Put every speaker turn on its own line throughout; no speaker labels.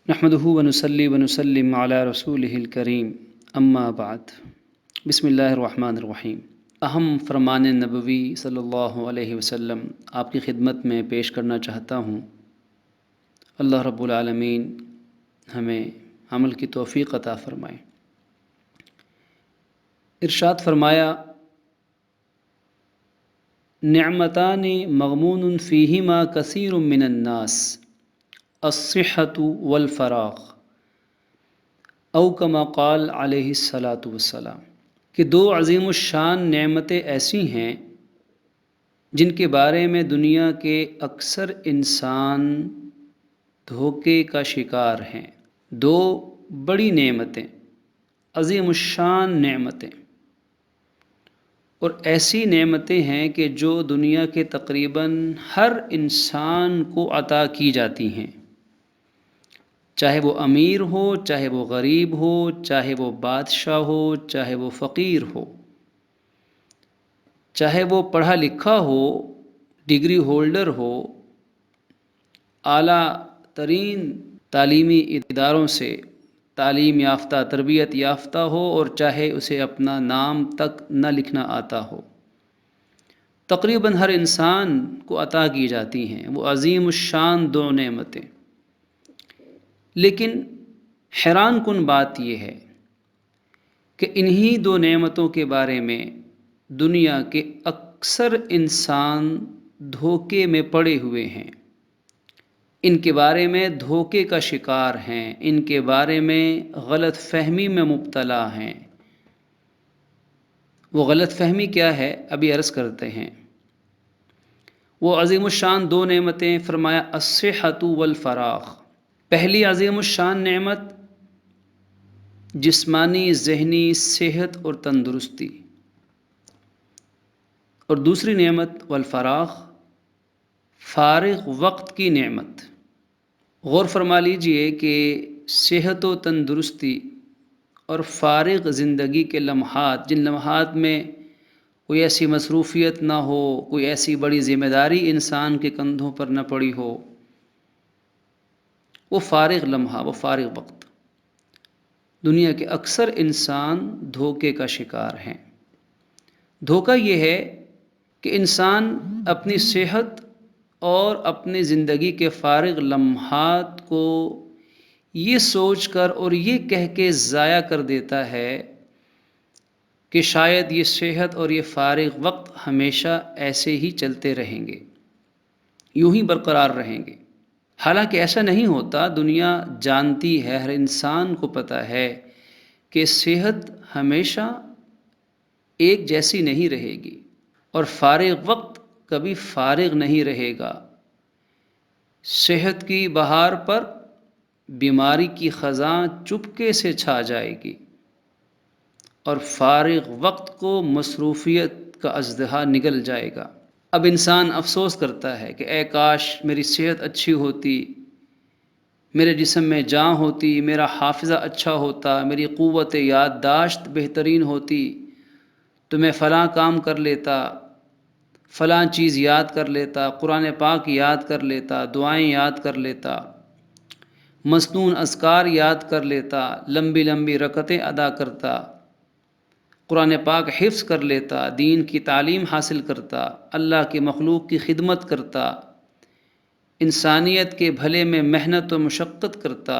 نحمدہ ونصلی ونسلم علی رسولہ الکریم اما بعد بسم اللہ الرحمن الرحیم۔ اہم فرمان نبوی صلی اللہ علیہ وسلم آپ کی خدمت میں پیش کرنا چاہتا ہوں۔ اللہ رب العالمین ہمیں عمل کی توفیق عطا فرمائے۔ ارشاد فرمایا، نعمتان مغمون فیہما کثیر من الناس الصحۃ والفراغ، او کما قال علیہ الصلاۃ والسلام، کہ دو عظیم الشان نعمتیں ایسی ہیں جن کے بارے میں دنیا کے اکثر انسان دھوکے کا شکار ہیں۔ دو بڑی نعمتیں، عظیم الشان نعمتیں، اور ایسی نعمتیں ہیں کہ جو دنیا کے تقریباً ہر انسان کو عطا کی جاتی ہیں، چاہے وہ امیر ہو، چاہے وہ غریب ہو، چاہے وہ بادشاہ ہو، چاہے وہ فقیر ہو، چاہے وہ پڑھا لکھا ہو، ڈگری ہولڈر ہو، اعلیٰ ترین تعلیمی اداروں سے تعلیم یافتہ، تربیت یافتہ ہو، اور چاہے اسے اپنا نام تک نہ لکھنا آتا ہو، تقریباً ہر انسان کو عطا کی جاتی ہیں وہ عظیم الشان دو نعمتیں۔ لیکن حیران کن بات یہ ہے کہ انہی دو نعمتوں کے بارے میں دنیا کے اکثر انسان دھوکے میں پڑے ہوئے ہیں، ان کے بارے میں دھوکے کا شکار ہیں، ان کے بارے میں غلط فہمی میں مبتلا ہیں۔ وہ غلط فہمی کیا ہے؟ ابھی عرض کرتے ہیں۔ وہ عظیم الشان دو نعمتیں، فرمایا الصحۃ والفراغ۔ پہلی عظیم الشان نعمت جسمانی ذہنی صحت اور تندرستی، اور دوسری نعمت والفراغ، فارغ وقت کی نعمت۔ غور فرما لیجئے کہ صحت و تندرستی اور فارغ زندگی کے لمحات، جن لمحات میں کوئی ایسی مصروفیت نہ ہو، کوئی ایسی بڑی ذمہ داری انسان کے کندھوں پر نہ پڑی ہو، وہ فارغ لمحہ، وہ فارغ وقت، دنیا کے اکثر انسان دھوکے کا شکار ہیں۔ دھوکہ یہ ہے کہ انسان اپنی صحت اور اپنی زندگی کے فارغ لمحات کو یہ سوچ کر اور یہ کہہ کے ضائع کر دیتا ہے کہ شاید یہ صحت اور یہ فارغ وقت ہمیشہ ایسے ہی چلتے رہیں گے، یوں ہی برقرار رہیں گے۔ حالانکہ ایسا نہیں ہوتا۔ دنیا جانتی ہے، ہر انسان کو پتہ ہے کہ صحت ہمیشہ ایک جیسی نہیں رہے گی، اور فارغ وقت کبھی فارغ نہیں رہے گا۔ صحت کی بہار پر بیماری کی خزاں چپکے سے چھا جائے گی، اور فارغ وقت کو مصروفیت کا ازدحام نگل جائے گا۔ اب انسان افسوس کرتا ہے کہ اے کاش میری صحت اچھی ہوتی، میرے جسم میں جان ہوتی، میرا حافظہ اچھا ہوتا، میری قوت یادداشت بہترین ہوتی، تو میں فلاں کام کر لیتا، فلاں چیز یاد کر لیتا، قرآن پاک یاد کر لیتا، دعائیں یاد کر لیتا، مسنون اذکار یاد کر لیتا، لمبی لمبی رکعتیں ادا کرتا، قرآن پاک حفظ کر لیتا، دین کی تعلیم حاصل کرتا، اللہ کی مخلوق کی خدمت کرتا، انسانیت کے بھلے میں محنت و مشقت کرتا،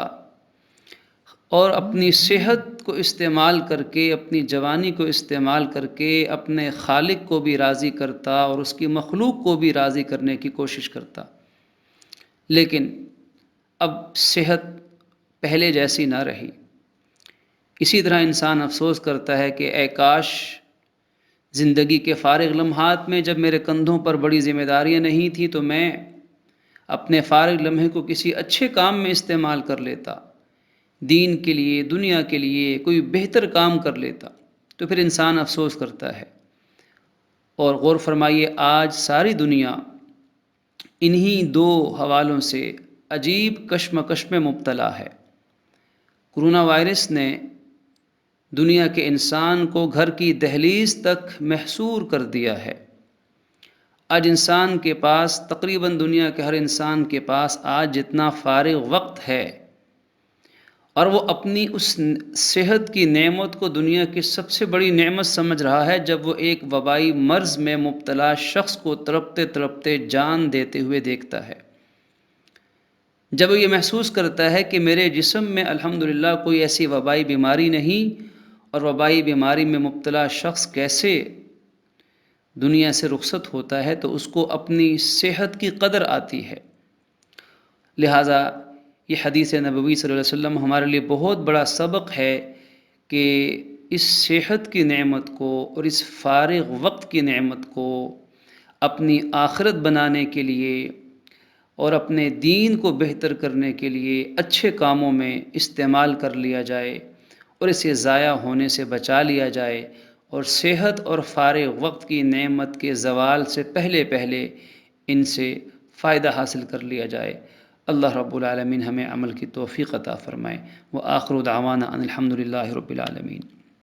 اور اپنی صحت کو استعمال کر کے، اپنی جوانی کو استعمال کر کے اپنے خالق کو بھی راضی کرتا اور اس کی مخلوق کو بھی راضی کرنے کی کوشش کرتا۔ لیکن اب صحت پہلے جیسی نہ رہی۔ اسی طرح انسان افسوس کرتا ہے کہ اے کاش زندگی کے فارغ لمحات میں جب میرے کندھوں پر بڑی ذمہ داریاں نہیں تھیں تو میں اپنے فارغ لمحے کو کسی اچھے کام میں استعمال کر لیتا، دین کے لیے، دنیا کے لیے کوئی بہتر کام کر لیتا۔ تو پھر انسان افسوس کرتا ہے۔ اور غور فرمائیے، آج ساری دنیا انہی دو حوالوں سے عجیب کشمکش میں مبتلا ہے۔ کرونا وائرس نے دنیا کے انسان کو گھر کی دہلیز تک محصور کر دیا ہے۔ آج انسان کے پاس، تقریباً دنیا کے ہر انسان کے پاس آج جتنا فارغ وقت ہے، اور وہ اپنی اس صحت کی نعمت کو دنیا کی سب سے بڑی نعمت سمجھ رہا ہے جب وہ ایک وبائی مرض میں مبتلا شخص کو تڑپتے تڑپتے جان دیتے ہوئے دیکھتا ہے۔ جب وہ یہ محسوس کرتا ہے کہ میرے جسم میں الحمدللہ کوئی ایسی وبائی بیماری نہیں، اور وبائی بیماری میں مبتلا شخص کیسے دنیا سے رخصت ہوتا ہے، تو اس کو اپنی صحت کی قدر آتی ہے۔ لہٰذا یہ حدیث نبوی صلی اللہ علیہ وسلم ہمارے لیے بہت بڑا سبق ہے کہ اس صحت کی نعمت کو اور اس فارغ وقت کی نعمت کو اپنی آخرت بنانے کے لیے اور اپنے دین کو بہتر کرنے کے لیے اچھے کاموں میں استعمال کر لیا جائے، اور اسے ضائع ہونے سے بچا لیا جائے، اور صحت اور فارغ وقت کی نعمت کے زوال سے پہلے پہلے ان سے فائدہ حاصل کر لیا جائے۔ اللہ رب العالمین ہمیں عمل کی توفیق عطا فرمائے۔ وآخر دعوانا ان الحمد للہ رب العالمین۔